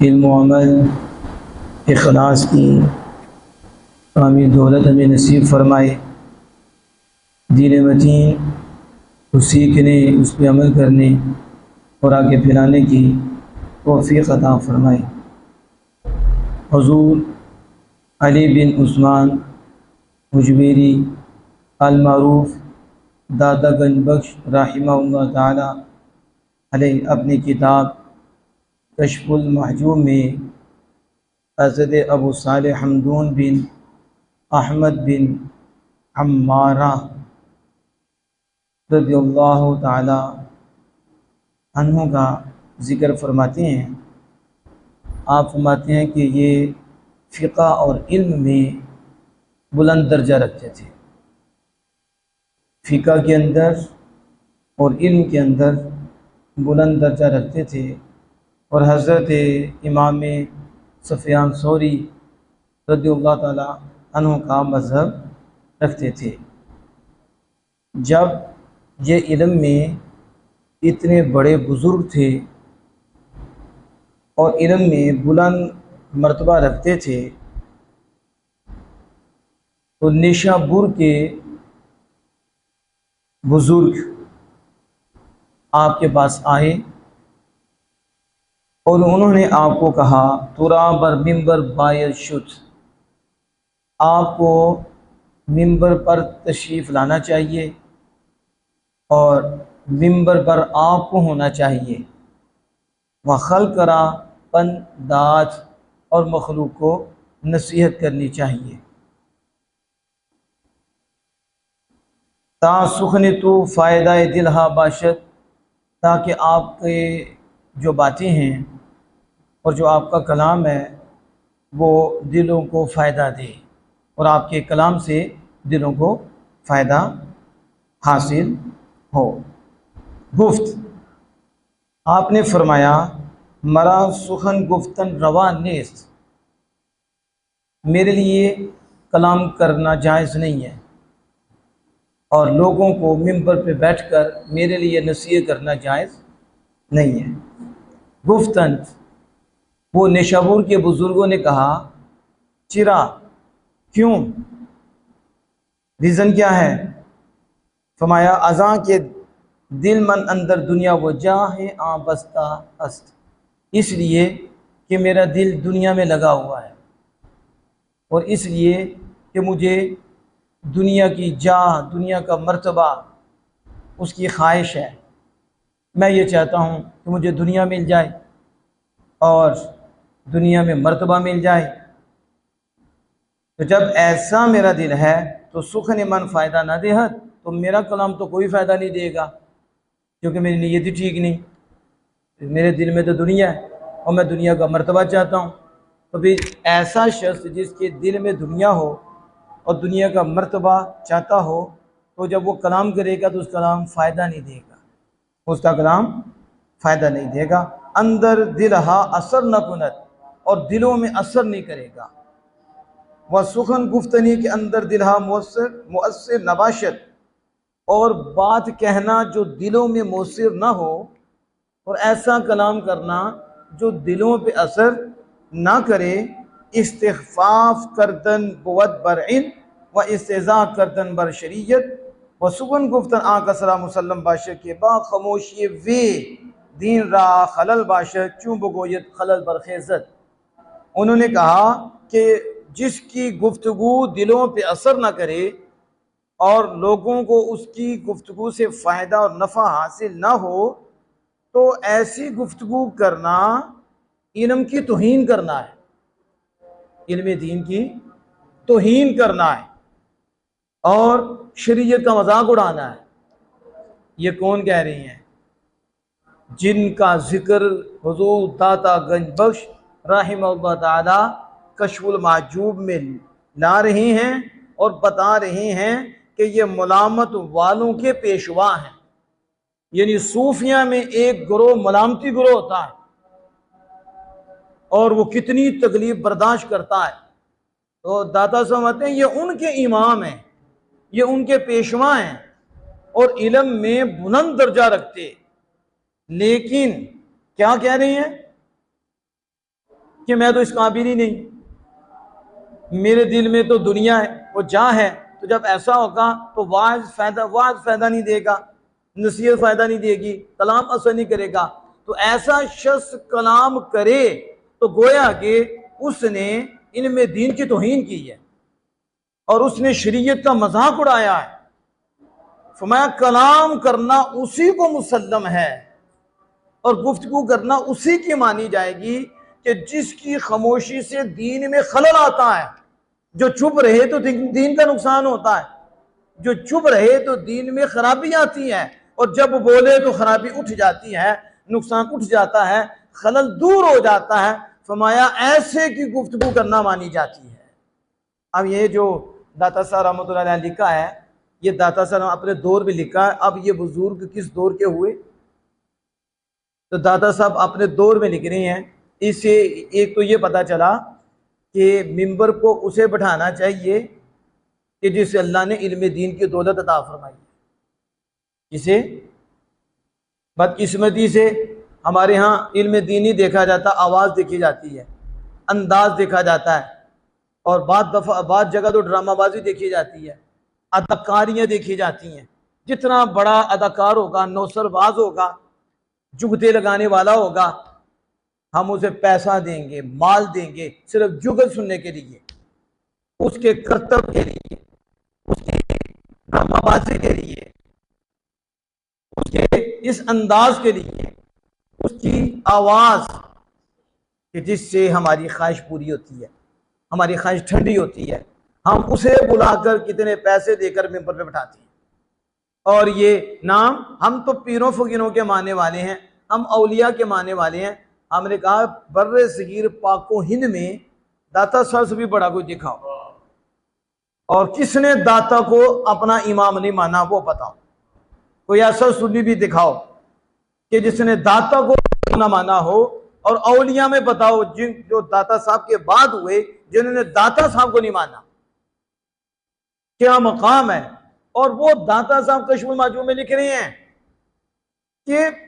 इल्म व अमल इखलास की कामिल दौलत हमें नसीब फरमाए। दीन मतीन को सीखने, उस पर अमल करने और आगे फैलाने की तौफ़ीक़ अता फरमाए। हुज़ूर अली बिन उस्मान उजमेरी अल मारूफ़ दादा गंज बख्श रहिमहुल्लाह ताला अलैहि अपनी किताब कश्फुल महजूब में हज़रत अबू सालेह हमदून बिन अहमद बिन अम्मारा रज़ियल्लाहु ताला अन्हु का ज़िक्र फरमाते हैं। आप फरमाते हैं कि ये फ़िक़्ह और इल्म में बुलंद दर्जा रखते थे। फ़िक़्ह के अंदर और इल्म के अंदर बुलंद दर्जा रखते थे और हज़रत इमाम सुफ़यान सौरी रज़ियल्लाहु ताला अन्हु का मज़हब रखते थे। जब ये इल्म में इतने बड़े बुज़ुर्ग थे और इल्म में बुलंद मर्तबा रखते थे, तो निशापुर के बुज़ुर्ग आपके पास आए और उन्होंने आपको कहा, तुरा बर मिंबर बायर शुद्ध, आपको मिंबर पर तशरीफ़ लाना चाहिए और मिंबर पर आपको होना चाहिए। वह खल करा पन दाज और मखलूक को नसीहत करनी चाहिए। ता सुखने तो फ़ायदा दिलहा बाशत, ताकि आपके जो बातें हैं और जो आपका कलाम है वो दिलों को फ़ायदा दे और आपके कलाम से दिलों को फ़ायदा हासिल हो। गुफ्त आपने फरमाया, मरा सुखन गुफ्तन रवा नेस्त, मेरे लिए कलाम करना जायज़ नहीं है और लोगों को मिंबर पे बैठकर मेरे लिए नसीहत करना जायज़ नहीं है। गुफ्तन, वो निशापुर के बुज़ुर्गों ने कहा, चिरा, क्यों, रीज़न क्या है? फरमाया, अज़ां के दिल मन अंदर दुनिया वो जा है आ बस्ता अस्त, इसलिए कि मेरा दिल दुनिया में लगा हुआ है और इसलिए कि मुझे दुनिया की जाह, दुनिया का मर्तबा उसकी ख्वाहिश है। मैं ये चाहता हूँ कि मुझे दुनिया मिल जाए और दुनिया में मर्तबा मिल जाए। तो जब ऐसा मेरा दिल है तो सुख ने मन फ़ायदा ना देहत, तो मेरा कलाम तो कोई फ़ायदा नहीं देगा, क्योंकि मेरी नीयत ही ठीक नहीं। मेरे दिल में तो दुनिया है और मैं दुनिया का मर्तबा चाहता हूँ। तो फिर ऐसा शख्स जिसके दिल में दुनिया हो और दुनिया का मर्तबा चाहता हो, तो जब वो कलाम करेगा तो उसका कलाम फ़ायदा नहीं देगा, उसका कलाम फ़ायदा नहीं देगा। अंदर दिल हा असर न कुनत, और दिलों में असर नहीं करेगा। वह सुखन गुफ्तनी के अंदर दिल हा मुअस्सिर नबाशत, और बात कहना जो दिलों में मुअस्सिर ना हो और ऐसा कलाम करना जो दिलों पे असर ना करे। इस्तिग़फ़ाफ़ करदन बुवत बरइन व इस्तेज़ा करदन बर शरीयत व सुगन गुफ्तन आ कसरा मुसल्लम बाशर के बा खामोशी वे दीन रा खलल बाशर चूँ बगोयत खलल बर खेज़त। उन्होंने कहा कि जिसकी गुफ्तगू दिलों पे असर ना करे और लोगों को उसकी गुफ्तगू से फ़ायदा और नफ़ा हासिल ना हो, तो ऐसी गुफ्तगू करना इल्म की तौहीन करना है, इल्म दीन की तौहीन करना है और शरीयत का मजाक उड़ाना है। ये कौन कह रही हैं? जिनका जिक्र हुजूर दाता गंज बख्श रहिमहुल्लाह ताला कश्फुल महजूब में ला रहे हैं और बता रहे हैं कि ये मुलामत वालों के पेशवा हैं। यानी सूफिया में एक ग्रोह मलामती ग्रोह होता है और वो कितनी तकलीफ बर्दाश्त करता है, तो दाता समझते हैं ये उनके इमाम हैं, ये उनके पेशवा हैं और इल्म में बुलंद दर्जा रखते। लेकिन क्या कह रहे हैं? कि मैं तो इस काबिल ही नहीं, मेरे दिल में तो दुनिया है, वो जहाँ है। तो जब ऐसा होगा तो वाज फायदा नहीं देगा, नसीहत फायदा नहीं देगी, कलाम असर नहीं करेगा। तो ऐसा शख्स कलाम करे तो गोया कि उसने इल्म दीन की तौहीन की है और उसने शरीयत का मजाक उड़ाया है। फरमाया कलाम करना उसी को मुसल्लम है और गुफ्तगू करना उसी की मानी जाएगी कि जिसकी खामोशी से दीन में खलल आता है। जो चुप रहे तो दीन का नुकसान होता है, जो चुप रहे तो दीन में खराबी आती है, और जब बोले तो खराबी उठ जाती है, नुकसान उठ जाता है, खलल दूर हो जाता है। फरमाया ऐसे की गुफ्तगू करना मानी जाती है। अब ये जो दाता साहब रहमतुल्लाह अलैह लिखा है, ये दाता साहब अपने दौर में लिखा है। अब ये बुजुर्ग किस दौर के हुए, तो दाता साहब अपने दौर में लिख रहे हैं। इससे एक तो ये पता चला कि मिंबर को उसे बैठाना चाहिए कि जिसे अल्लाह ने इल्म दीन की दौलत अता फरमाई। इसे बदकिस्मती से हमारे यहाँ इल्म दीन ही देखा जाता, आवाज़ देखी जाती है, अंदाज देखा जाता है, और बाद जगह तो ड्रामाबाजी देखी जाती है, अदाकारियाँ देखी जाती हैं। जितना बड़ा अदाकार होगा, नौसरबाज होगा, जुगते लगाने वाला होगा, हम उसे पैसा देंगे, माल देंगे सिर्फ जुगल सुनने के लिए, उसके कर्तव्य के लिए, उसकी ड्रामाबाजी के लिए, उसके इस अंदाज के लिए, उसकी आवाज कि जिससे हमारी ख्वाहिश पूरी होती है, हमारी ख्वाहिश ठंडी होती है। हम उसे बुलाकर कितने पैसे देकर मिंबर पे बैठाते हैं। और ये नाम, हम तो पीरों फकीरों के मानने वाले हैं, हम औलिया के मानने वाले हैं। हमने कहा बर्रे सगीर पाको हिंद में दाता साहब से भी बड़ा कुछ दिखाओ, और किसने दाता को अपना इमाम नहीं माना वो बताओ। कोई ऐसा सुन्नी भी दिखाओ कि जिसने दाता को ना माना हो, और औलिया में बताओ जिन जो दाता साहब के बाद हुए जिन्होंने दाता साहब को नहीं माना, क्या मकाम है। और वो दाता साहब कश्फुल माजूम में लिख रहे हैं कि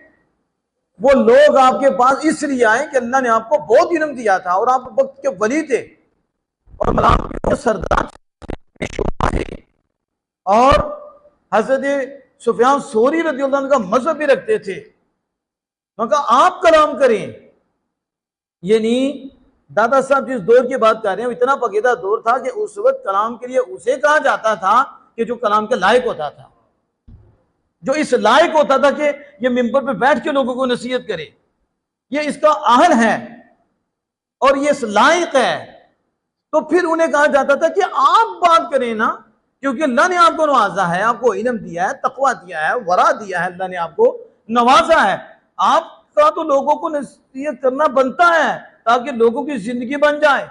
वो लोग आपके पास इसलिए आए कि अल्लाह ने आपको बहुत इल्म दिया था और आप वक्त के वली थे और मलाम सरदार और हजरत सुफियान सोरी रज़ियल्लाहु अन्हु का मजहब भी रखते थे। मगर आप कलाम करें, ये नहीं। दादा साहब जिस दौर की बात कर रहे हैं इतना पकीदा दौर था कि उस वक्त कलाम के लिए उसे कहा जाता था कि जो कलाम के लायक होता था, जो इस लायक होता था कि ये मिंबर पे बैठ के लोगों को नसीहत करे, ये इसका अहल है और ये इस लायक है। तो फिर उन्हें कहा जाता था कि आप बात करें ना, क्योंकि अल्लाह ने आपको नवाजा है, आपको इल्म दिया है, तकवा दिया है, वरा दिया है, अल्लाह ने आपको नवाजा है। आपका तो लोगों को नसीहत करना बनता है ताकि लोगों की जिंदगी बन जाए,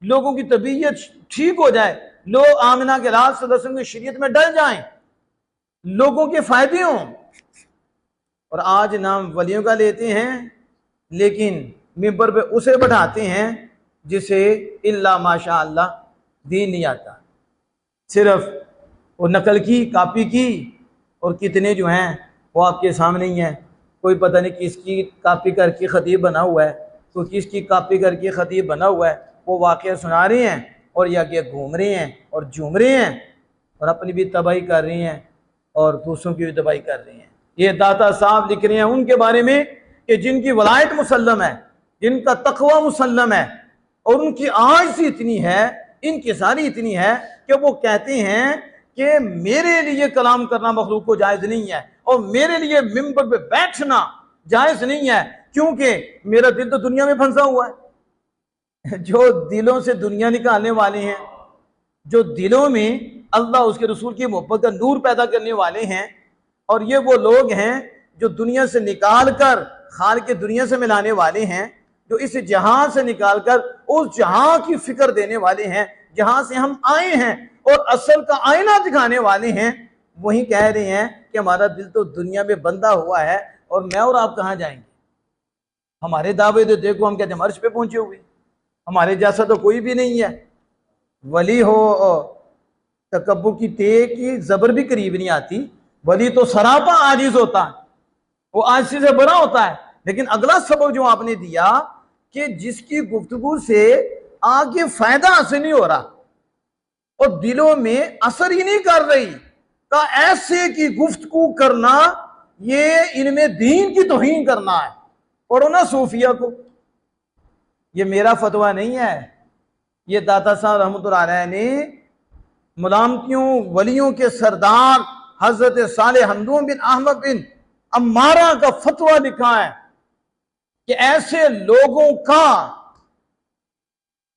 लोगों की तबीयत ठीक हो जाए, लोग आमिना के राज सदस्य की शरीयत में डल जाएं, लोगों के फायदे हों। और आज नाम वलियों का लेते हैं, लेकिन मिंबर पे उसे बैठाते हैं जिसे इल्ला माशा अल्लाह दीन नहीं आता, सिर्फ वो नकल की, कापी की, और कितने जो हैं वो आपके सामने ही हैं। कोई पता नहीं किसकी कापी करके खतीब बना हुआ है, तो किसकी कापी करके खतीब बना हुआ है, वो वाक़या सुना रहे हैं और ये आगे घूम रहे हैं और झूम रहे हैं और अपनी भी तबाही कर रहे हैं और दूसरों की भी तबाही कर रहे हैं। ये दाता साहब लिख रहे हैं उनके बारे में कि जिनकी वलायत मुसल्लम है, जिनका तकवा मुसल्लम है, और उनकी आजिज़ी इतनी है, इनकिसारी इतनी है कि वो कहते हैं कि मेरे लिए कलाम करना मखलूक को जायज़ नहीं है और मेरे लिए मिंबर पे बैठना जायज़ नहीं है, क्योंकि मेरा दिल तो दुनिया में फंसा हुआ है। जो दिलों से दुनिया निकालने वाले हैं, जो दिलों में अल्लाह उसके रसूल की मोहब्बत का नूर पैदा करने वाले हैं, और ये वो लोग हैं जो दुनिया से निकाल कर खाल के दुनिया से मिलाने वाले हैं, जो इस जहां से निकाल कर उस जहां की फिक्र देने वाले हैं जहां से हम आए हैं, और असल का आईना दिखाने वाले हैं। वही कह रहे हैं कि हमारा दिल तो दुनिया में बंधा हुआ है और मैं और आप कहाँ जाएंगे। हमारे दावे तो देखो, हम कहते हैं अर्श पे पहुंचे हुए, हमारे जैसा तो कोई भी नहीं है। वली हो तकब्बुर की ते की जबर भी करीब नहीं आती। वली तो सरापा आजिज होता है, वो आजिज़ से बड़ा होता है। लेकिन अगला सबक जो आपने दिया कि जिसकी गुफ्तगू से आगे फायदा हासिल नहीं हो रहा और दिलों में असर ही नहीं कर रही, का ऐसे की गुफ्तगू करना ये इनमें दीन की तौहीन करना है। पढ़ो ना सूफिया को, ये मेरा फतवा नहीं है, ये दाता साहब रहमतुल्लाह अलैह ने मुलामतियों वलियों के सरदार हजरत साले हमदून बिन अहमद बिन अम्मारा का फतवा लिखा है कि ऐसे लोगों का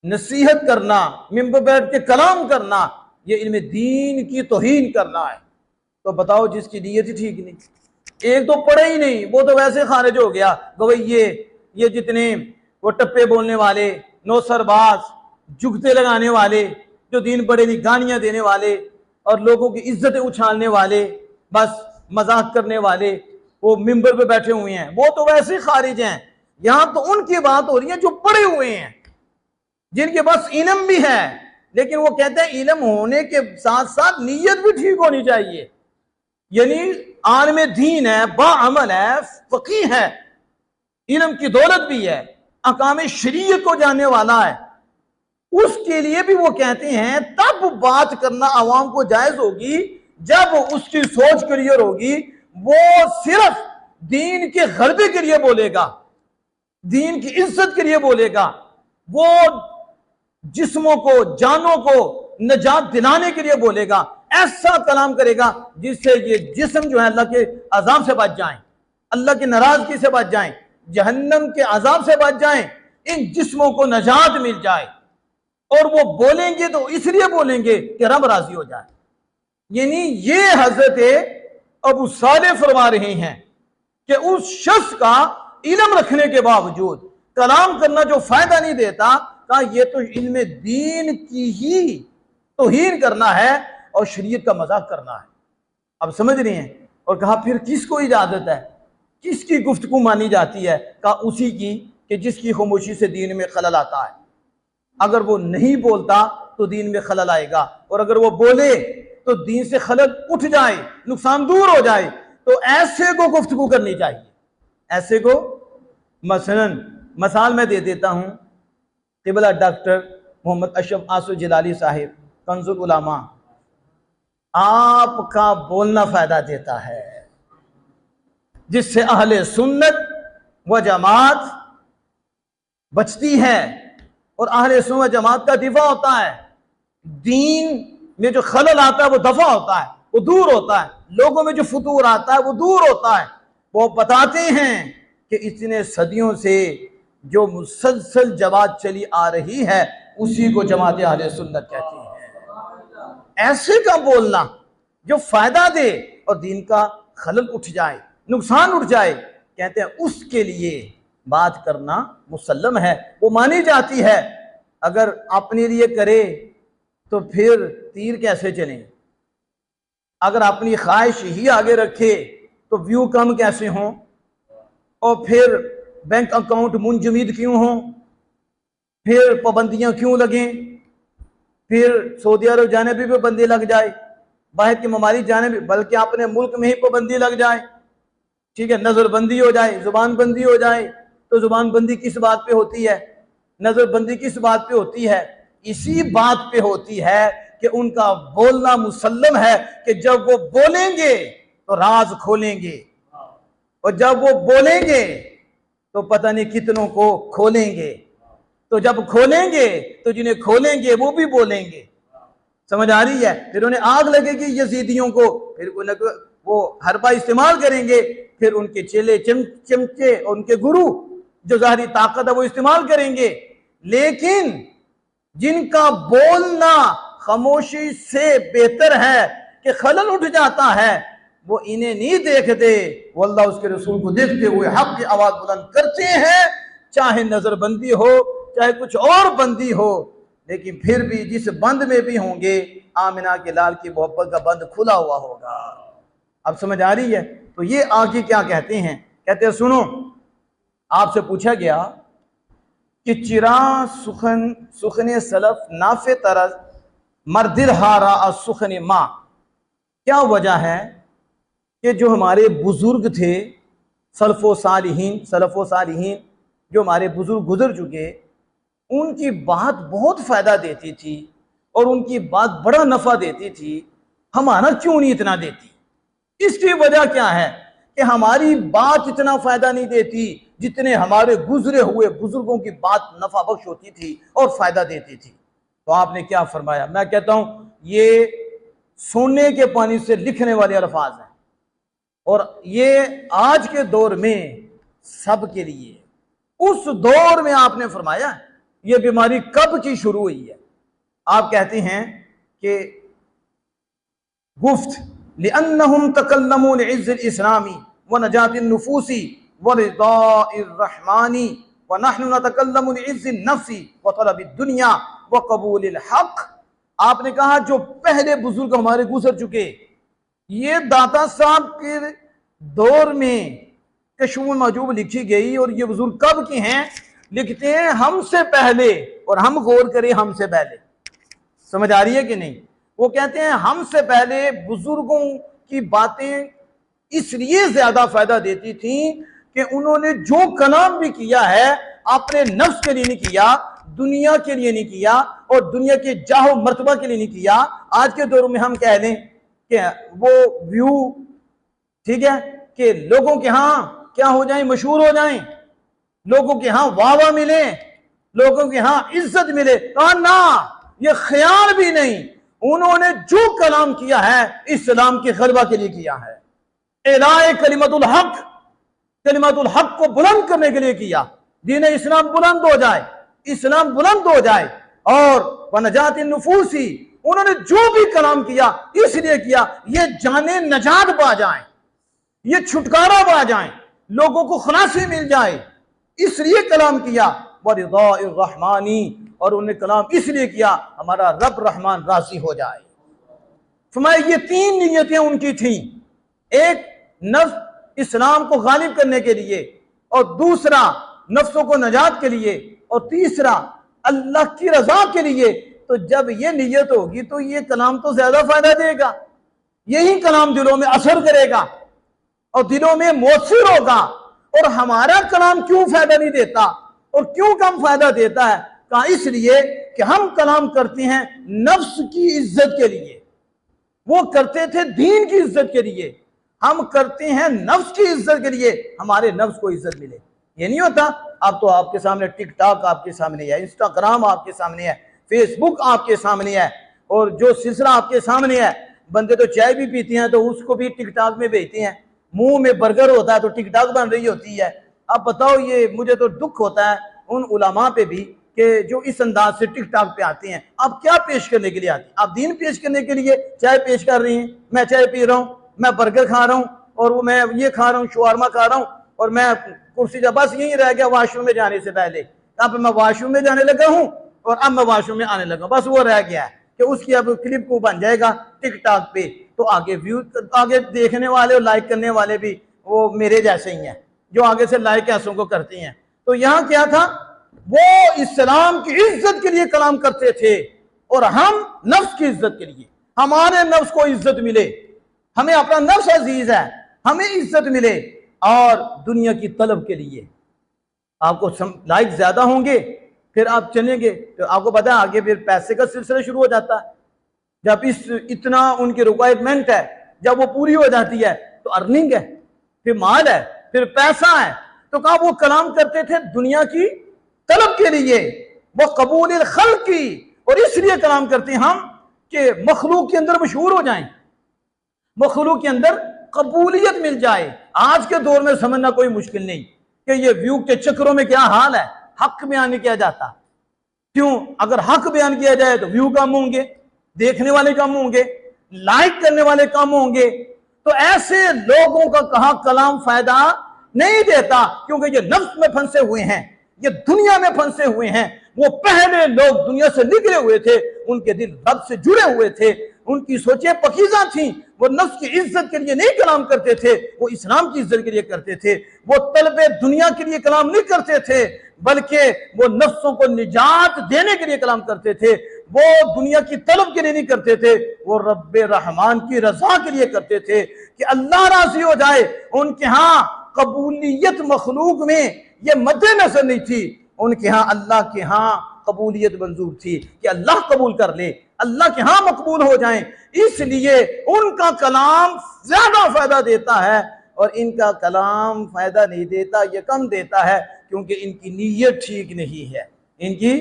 नसीहत करना, मिंबर बैठ के कलाम करना, ये इनमें दीन की तौहीन करना है। तो बताओ जिसकी नीयत ही ठीक नहीं, एक तो पढ़े ही नहीं, वो तो वैसे खारिज हो गया। गवैये, ये जितने वो टप्पे बोलने वाले, नौसरबाज, जुगते लगाने वाले, जो दीन पढ़े नहीं, गानियां देने वाले और लोगों की इज्जतें उछालने वाले, बस मजाक करने वाले, वो मिंबर पे बैठे हुए हैं, वो तो वैसे खारिज हैं। यहां तो उनकी बात हो रही है जो पढ़े हुए हैं, जिनके पास इल्म भी है, लेकिन वो कहते हैं इल्म होने के साथ साथ नीयत भी ठीक होनी चाहिए। यानी आलिम दीन है, बाअमल है, फकीह है, इल्म की दौलत भी है, अहकाम शरीयत को जानने वाला है, उसके लिए भी वो कहते हैं तब बात करना आवाम को जायज होगी जब उसकी सोच क्लियर होगी। वो सिर्फ दीन के गलबे के लिए बोलेगा, दीन की इज्जत के लिए बोलेगा, वो जिस्मों को, जानों को नजात दिलाने के लिए बोलेगा, ऐसा कलाम करेगा जिससे ये जिस्म जो है अल्लाह के अजाब से बच जाएं, अल्लाह की नाराजगी से बच जाएं, जहन्नम के अजाब से बच जाएं, इन जिस्मों को नजात मिल जाए। और वो बोलेंगे तो इसलिए बोलेंगे कि रब राजी हो जाए। यानी ये हजरत अबू सालेह फरमा रहे हैं कि उस शख्स का इल्म रखने के बावजूद कलाम करना जो फायदा नहीं देता, कहा ये तो इल्म दीन की ही तौहीन करना है और शरीयत का मजाक करना है। अब समझ रहे हैं। और कहा फिर किसको इजाजत है, किसकी गुफ्तगू मानी जाती है? कहा उसी की कि जिसकी खामोशी से दीन में खलल आता है। अगर वो नहीं बोलता तो दीन में खलल आएगा, और अगर वो बोले तो दीन से खलल उठ जाए, नुकसान दूर हो जाए, तो ऐसे को गुफ्तगू करनी चाहिए। ऐसे को मसलन मसाल मैं दे देता हूँ, क़िबला डॉक्टर मोहम्मद अशरफ आसू जिलाली साहिब कंजुल उलमा, आपका बोलना फायदा देता है, जिससे अहले सुन्नत व जमात बचती है और अहले सुन्नत जमात का दिफा होता है। दीन में जो खलल आता है वो दफा होता है, वो दूर होता है। लोगों में जो फतूर आता है वो दूर होता है। वो बताते हैं कि इतने सदियों से जो मुसलसल जमात चली आ रही है उसी को जमात अहले सुन्नत कहती है। ऐसे का बोलना जो फायदा दे और दीन का खलल उठ जाए, नुकसान उठ जाए, कहते हैं उसके लिए बात करना मुसल्लम है, वो मानी जाती है। अगर अपने लिए करे तो फिर तीर कैसे चले? अगर अपनी ख्वाहिश ही आगे रखे तो व्यू कम कैसे हों, और फिर बैंक अकाउंट मुंजमद क्यों हों, फिर पाबंदियां क्यों लगें, फिर सऊदी अरब जाने भी पाबंदी लग जाए, बाहर के ममालिक जाने भी, बल्कि अपने मुल्क में ही पाबंदी लग जाए, ठीक है, नजरबंदी हो जाए, जुबान बंदी हो जाए। तो जुबान बंदी किस बात पे होती है, नजरबंदी किस बात पे होती है? इसी बात पे होती है कि उनका बोलना मुसल्लम है कि जब वो बोलेंगे तो राज खोलेंगे, और जब वो बोलेंगे तो पता नहीं कितनों को खोलेंगे, तो जब खोलेंगे तो जिन्हें खोलेंगे वो भी बोलेंगे। समझ आ रही है? फिर उन्हें आग लगेगी यजीदियों को, फिर वो हरबा इस्तेमाल करेंगे, फिर उनके चेले चमचे और उनके गुरु जो ज़ाहिरी ताकत है वो इस्तेमाल करेंगे। लेकिन जिनका बोलना खामोशी से बेहतर है कि खलल उठ जाता है, वो इन्हें नहीं देखते, वो अल्लाह उसके रसूल को देखते हुए हक की आवाज बुलंद करते हैं, चाहे नजरबंदी हो चाहे कुछ और बंदी हो। लेकिन फिर भी जिस बंद में भी होंगे, आमिना के लाल की मोहब्बत का बंद खुला हुआ होगा। अब समझ आ रही है? तो ये आगे क्या कहते हैं? कहते हैं सुनो, आपसे पूछा गया कि चिरा सुखने सलफ नाफे तरस मर्दिल हारा सुखने माँ, क्या वजह है कि जो हमारे बुजुर्ग थे सलफो सालिहीन जो हमारे बुजुर्ग गुजर चुके, उनकी बात बहुत फायदा देती थी और उनकी बात बड़ा नफा देती थी, हमारा क्यों नहीं इतना देती? इसकी वजह क्या है कि हमारी बात इतना फायदा नहीं देती जितने हमारे गुजरे हुए बुजुर्गों की बात नफा बख्श होती थी और फायदा देती थी। तो आपने क्या फरमाया? मैं कहता हूं ये सोने के पानी से लिखने वाले अल्फाज हैं और ये आज के दौर में सबके लिए। उस दौर में आपने फरमाया ये बीमारी कब की शुरू हुई है? आप कहते हैं कि गुफ्त लिअन्नहुम तकल्लमू लिइज़्ज़िल इस्लामी व नजातिन नुफूसी व रिदाइर रहमानी व नहनु नतकल्लमु लिइज़्ज़िन नफ्सी व तलबिद दुनिया व कबूलिल हक। आपने कहा जो पहले बुजुर्ग हमारे गुजर चुके, ये दाता साहब के दौर में कशफुल महजूब लिखी गई और ये बुजुर्ग कब के हैं? लिखते हैं हमसे पहले, और हम गौर करें हमसे पहले, समझ आ रही है कि नहीं? वो कहते हैं हमसे पहले बुजुर्गों की बातें इसलिए ज्यादा फायदा देती थी कि उन्होंने जो कलाम भी किया है अपने नफ्स के लिए नहीं किया, दुनिया के लिए नहीं किया और दुनिया के जाहो मर्तबा के लिए नहीं किया। आज के दौर में हम कह लें कि वो व्यू, ठीक है, कि लोगों के यहाँ क्या हो जाए, मशहूर हो जाएं, लोगों के यहाँ वाह वाह मिले, लोगों के यहाँ इज्जत मिले। कहा ना, ये ख्याल भी नहीं। उन्होंने जो कलाम किया है इस्लाम के गलबा के लिए किया है, एलाए कलिमतुल हक, कलिमतुल हक को बुलंद करने के लिए किया। दीन इस्लाम बुलंद हो जाए, इस्लाम बुलंद हो जाए। और वनजातिन नुफूसी, उन्होंने जो भी कलाम किया इसलिए किया ये जाने नजात पा जाए, ये छुटकारा पा जाए, लोगों को खलासी मिल जाए, इसलिए कलाम किया। वरिदाइर रहमानी, और उन्हें कलाम इसलिए किया हमारा रब रहमान राजी हो जाए। फरमाया ये तीन नीयतें उनकी थी, एक नफ्स इस्लाम को गालिब करने के लिए, और दूसरा नफ्सों को नजात के लिए, और तीसरा अल्लाह की रजा के लिए। तो जब ये नीयत होगी तो ये कलाम तो ज्यादा फायदा देगा, यही कलाम दिलों में असर करेगा और दिलों में मौसर होगा। और हमारा कलाम क्यों फायदा नहीं देता और क्यों कम फायदा देता है? कहा इसलिए कि हम कलाम करते हैं नफ्स की इज्जत के लिए, वो करते थे दीन की इज्जत के लिए, हम करते हैं नफ्स की इज्जत के लिए, हमारे नफ्स को इज्जत मिले। ये नहीं होता। अब तो आपके सामने टिकटॉक आपके सामने है, इंस्टाग्राम आपके सामने है, फेसबुक आपके सामने है, और जो सिलसिला आपके सामने है। बंदे तो चाय भी पीते हैं तो उसको भी टिकटॉक में भेजते हैं, मुंह में बर्गर होता है तो टिकटॉक बन रही होती है। अब बताओ, ये मुझे तो दुख होता है उन उलमा पे भी कि जो इस अंदाज से टिकटॉक पे आते हैं। अब क्या पेश करने के लिए आते हैं? आप दीन पेश करने के लिए चाय पेश कर रही हैं, मैं चाय पी रहा हूँ, मैं बर्गर खा रहा हूँ, और मैं ये खा रहा हूँ, शवारमा खा रहा हूँ, और मैं कुर्सी जब बस यही रह गया वॉशरूम में जाने से पहले। अब मैं वॉशरूम में जाने लगा हूँ और अब मैं वॉशरूम में आने लगा, बस वो रह गया है कि उसकी अब क्लिप को बन जाएगा टिकटॉक पे, तो आगे व्यू, आगे देखने वाले और लाइक करने वाले भी वो मेरे जैसे ही हैं जो आगे से लाइक ऐसों को करते हैं। तो यहाँ क्या था, वो इस्लाम की इज्जत के लिए कलाम करते थे और हम नफ्स की इज्जत के लिए, हमारे नफ्स को इज्जत मिले, हमें अपना नफ्स अजीज है, हमें इज्जत मिले, और दुनिया की तलब के लिए। आपको लाइक ज्यादा होंगे फिर आप चलेंगे, तो आपको पता है आगे फिर पैसे का सिलसिला शुरू हो जाता है। जब इतना उनकी रिक्वायरमेंट है, जब वो पूरी हो जाती है तो अर्निंग है, फिर माल है, फिर पैसा है। तो कहा वो कलाम करते थे दुनिया की तलब के लिए, वो कबूल खल्क की, और इसलिए कलाम करते हैं हम कि मखलूक के अंदर मशहूर हो जाएं, मखलूक के अंदर कबूलियत मिल जाए। आज के दौर में समझना कोई मुश्किल नहीं कि ये व्यू के चक्करों में क्या हाल है, हक बयान नहीं किया जाता। क्यों? अगर हक बयान किया जाए तो व्यू कम होंगे, देखने वाले कम होंगे, लाइक करने वाले कम होंगे। तो ऐसे लोगों का कहा कलाम फायदा नहीं देता, क्योंकि ये नफ्स में फंसे हुए हैं, ये दुनिया में फंसे हुए हैं। वो पहले लोग दुनिया से निकले हुए थे, उनके दिल रब से जुड़े हुए थे, उनकी सोचें पकीज़ा थी। वो नफ्स की इज्जत के लिए नहीं कलाम करते थे, वो इस्लाम की इज्जत के लिए करते थे। वो तलबे दुनिया के लिए कलाम नहीं करते थे, बल्कि वो नफ्सों को निजात देने के लिए कलाम करते थे। वो दुनिया की तलब के लिए नहीं करते थे, वो रब्बे रहमान की रजा के लिए करते थे कि अल्लाह राजी हो जाए। उनके यहाँ कबूलियत मखलूक में ये मद्देनजर नहीं थी, उनके यहाँ अल्लाह के यहाँ कबूलियत मंजूर थी कि अल्लाह कबूल कर ले, अल्लाह के यहाँ मकबूल हो जाएं। इसलिए उनका कलाम ज्यादा फायदा देता है और इनका कलाम फायदा नहीं देता, ये कम देता है, क्योंकि इनकी नीयत ठीक नहीं है इनकी।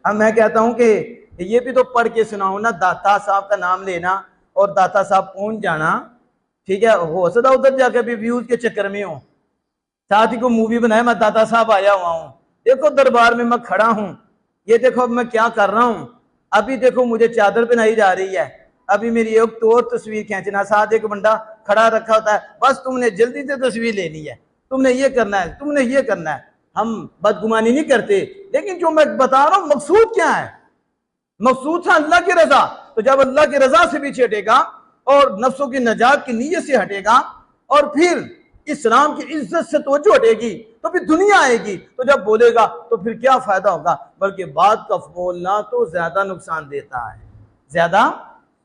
अब मैं कहता हूं कि ये भी तो पढ़ के सुनाओ ना, दाता साहब का नाम लेना और दाता साहब पहुंच जाना, ठीक है, हो सकता उधर जाकर भी व्यूज के चक्कर में हो, साथ ही को मूवी बनाया मैं दाता साहब आया हुआ हूँ, देखो दरबार में मैं खड़ा हूँ, ये देखो अब मैं क्या कर रहा हूँ, अभी देखो मुझे चादर पहनाई जा रही है, अभी मेरी एक तो और तस्वीर खींचना, साथ एक बंदा खड़ा रखा होता है, बस तुमने जल्दी से तस्वीर लेनी है, तुमने ये करना है, तुमने ये करना है। हम बदगुमानी नहीं करते, लेकिन जो मैं बता रहा हूं मकसूद क्या है, मकसूद था अल्लाह की रजा। तो जब अल्लाह की रजा से पीछे हटेगा और नफ्सों की नजात की नीयत से हटेगा और फिर इस्लाम की इज्जत से तवज्जो हटेगी तो फिर दुनिया आएगी, तो जब बोलेगा तो फिर क्या फायदा होगा, बल्कि बात का बोलना तो ज्यादा नुकसान देता है, ज्यादा।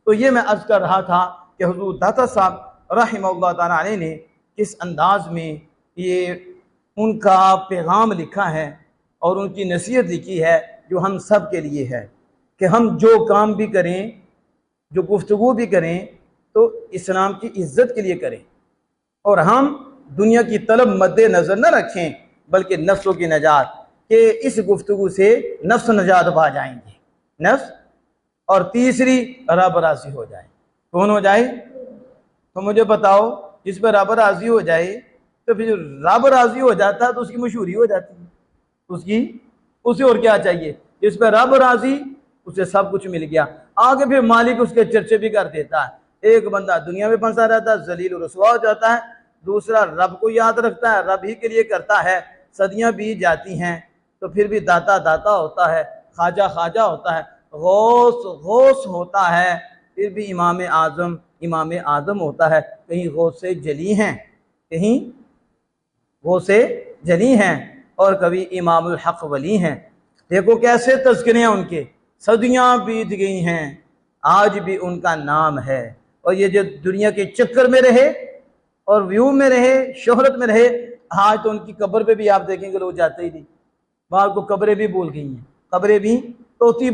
तो ये मैं अर्ज कर रहा था कि हुजूर दाता साहब रहमतुल्लाह तआला अलैह ने किस अंदाज में ये उनका पैगाम लिखा है और उनकी नसीहत लिखी है, जो हम सब के लिए है कि हम जो काम भी करें, जो गुफ्तगू भी करें, तो इस्लाम की इज्जत के लिए करें और हम दुनिया की तलब मद्दे नज़र न रखें, बल्कि नफ्सों की नजात के इस गुफ्तगू से नफ्स नजात पा जाएंगे, नफ्स। और तीसरी रब राज़ी हो जाए। कौन हो जाए? तो मुझे बताओ, जिस पर रब राज़ी हो जाए, तो फिर रब राज़ी हो जाता है तो उसकी मशहूरी हो जाती है, उसे और क्या चाहिए। जिस पर रब राज़ी, उसे सब कुछ मिल गया, आगे फिर मालिक उसके चर्चे भी कर देता है। एक बंदा दुनिया में फंसा रहता है, जलील और रुसवा हो जाता है, दूसरा रब को याद रखता है, रब ही के लिए करता है, सदियां बीत जाती हैं तो फिर भी दाता दाता होता है, ख्वाजा ख्वाजा होता है, गौस गौस होता है, फिर भी इमाम आज़म होता है। कहीं गौस से जली हैं, कहीं गौस से जली हैं और कभी इमामुल हक वली हैं। देखो कैसे तज़किरे हैं उनके, सदियां बीत गई हैं, आज भी उनका नाम है। और ये जो दुनिया के चक्कर में रहे और व्यू में रहे, शोहरत में रहे, आज तो उनकी कब्र पे भी आप देखेंगे लोग जाते ही नहीं, बाहर को कब्रें भी भूल गई हैं, कब्रें भी तोती